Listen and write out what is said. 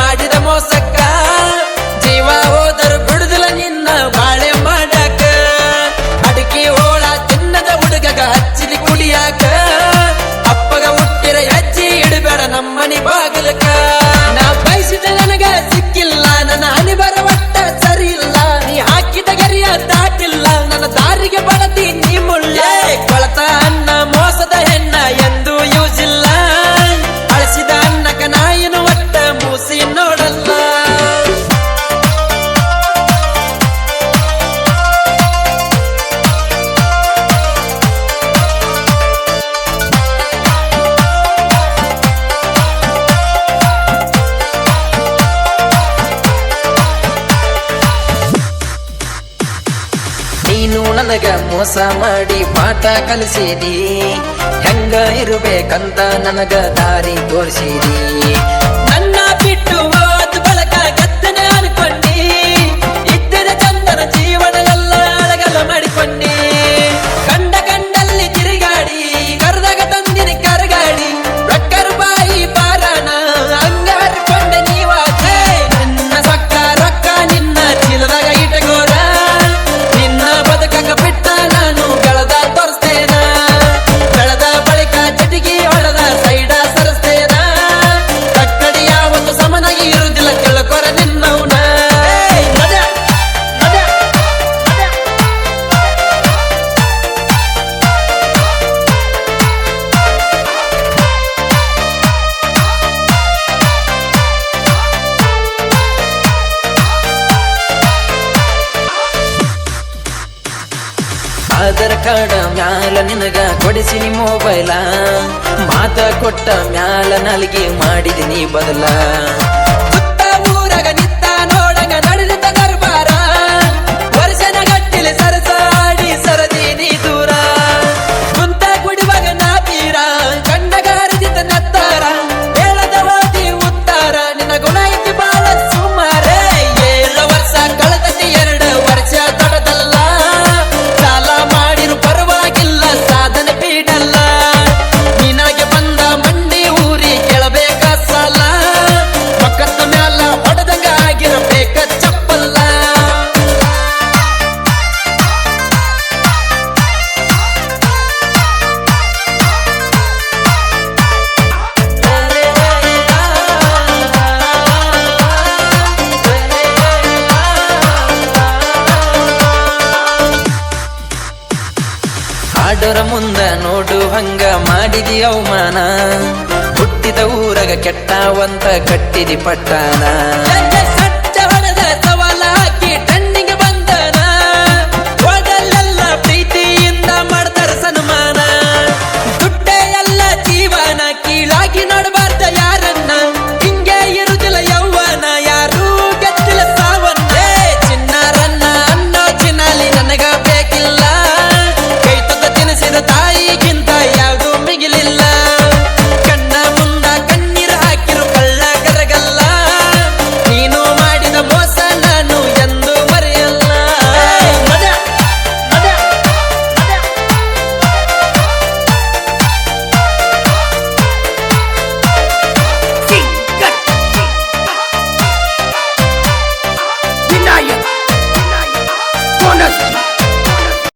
ಮಾಡಿದ ಮೋಸಕ್ಕ ಜೀವ ಹೋದರು ಬಿಡುದಿಲ್ಲ ನಿನ್ನ ಬಾಳೆ ಮಾಡಾಕ ಅಡಿಕೆ ಹೋಳ ತಿನ್ನದ ಹುಡುಗಗ ಹಚ್ಚಿಲಿ ಕುಡಿಯಾಕ ಅಪ್ಪಗ ಹುಟ್ಟಿರ ಹೆಜ್ಜೆ ಇಡಬೇಡ ನಮ್ಮನಿ ಬಾಗಿಲಕ ನಾ ಬಯಸಿದ ನನಗ ಸಿಕ್ಕಿಲ್ಲ ನನ್ನ ಹನಿ ಬರವಟ್ಟ ಸರಿ ಇಲ್ಲ ನೀ ಹಾಕಿದ ಗರಿಯ ದಾಟಿಲ್ಲ ನನ್ನ ದಾರಿಗೆ ಬಳತಿ ನೀ ಮುಳ್ಳೆ ಕೊಳತ ಅನ್ನ ಮೋಸದ ಹೆಣ್ಣ ಎಂದು ಯೂಸ್ ಇಲ್ಲ ಅಳಿಸಿದ ಅನ್ನಕ ನಾಯಿನ ಒಟ್ಟ ಮೂಸಿ ನೋಡಲ್ಲ ನೀನು ನನಗ ಮೋಸ ಮಾಡಿ ಪಾಠ ಕಲಿಸಿದಿ ಹೆಂಗ ಇರಬೇಕಂತ ನನಗ ದಾರಿ ತೋರಿಸಿದಿ ನನ್ನ ಬಿಟ್ಟು ಹೋದ ಬಳಕ ಗದ್ದನೆ ಅನ್ಕೊಂಡಿ ಇದ್ದಿದ ಚಂದನ ಜೀವನ ಎಲ್ಲ ಅಳಗಲ ಮಾಡಿಕೊಂಡಿ ಕಂಡಲ್ಲಿ ತಿರುಗಾಡಿ ಕರೆದಾಗ ತಂದಿನಿ ಕರಗಾಡಿ ರೊಕ್ಕರು ಬಾಯಿ ಬಾರಾಣ ಹಂಗ ಹರ್ಕೊಂಡೆ ನೀವಾಚೆ ನಿನ್ನ ಸೊಕ್ಕ ರೊಕ್ಕ ನಿನ್ನ ಚೀಲದಾಗ ಇಟ್ಟಗೋರ ಬದುಕಕ ಬಿಟ್ಟ ನಾನು ಬೆಳೆದ ತೋರಿಸ್ತೇನ ಬೆಳೆದ ಬಳಿಕ ಚಟಿಗಿ ಹೊಡೆದ ಸೈಡ ಸರಿಸ್ತೇನ ಕಟ್ಟಡಿ ಯಾವತ್ತು ಸಮನಾಗಿ ಇರುವುದಿಲ್ಲ ತಿಳ್ಕೊರ ನಿನ್ನವನ ಆಧಾರ್ ಕಾರ್ಡ್ ಮ್ಯಾಲ ನಿನಗ ಕೊಡಿಸಿನಿ ಮೊಬೈಲ ಮಾತ ಕೊಟ್ಟ ಮ್ಯಾಲ ನಲ್ಗಿ ಮಾಡಿದಿನಿ ಬದಲ ಸುತ್ತ ಊರಾಗ ನಿತ್ತ ನೋಡಂಗ ನಡೆದ ದರ್ಬಾರ ವರ್ಷನ ಗಟ್ಟಿಲೆ ಸರಸಾಡಿ ಸರದೀನಿ ದೂರ ಕುಂತ ಕುಡಿವಾಗ ನಾ ತೀರ ಕಂಡಗ ಹರಿದಿದ್ದ ನತ್ತಾರ ಹೇಳದ ಹೋದಿ ಉತ್ತಾರ ನಿನ್ನ ಗುಣ ಐತಿ ಬಾಳ ಸುಮಾರೇ 7 ವರ್ಷ ಕಳೆದತಿ 2 ವರ್ಷ ದೊಡ್ಡದಲ್ಲ ಪರವಾಗಿಲ್ಲ ಸಾಧನೆ ಬೀಡಲ್ಲ ನಿನಗೆ ಬಂದ ಮಂಡಿ ಊರಿ ಕೇಳಬೇಕ ಸಾಲ ಮಕ್ಕತ್ತ ಮ್ಯಾಲ ಹೊಡೆದಂಗ ಆಗಿರಬೇಕ ಚಪ್ಪಲ್ಲ ಆಡರ ಮುಂದ ನೋಡು ಹಂಗ ಮಾಡಿದಿ ಅವಮಾನ ಹುಟ್ಟಿದ ಊರಗ ಕೆಟ್ಟವಂತ ಕಟ್ಟಿದಿ ಪಟ್ಟಾನ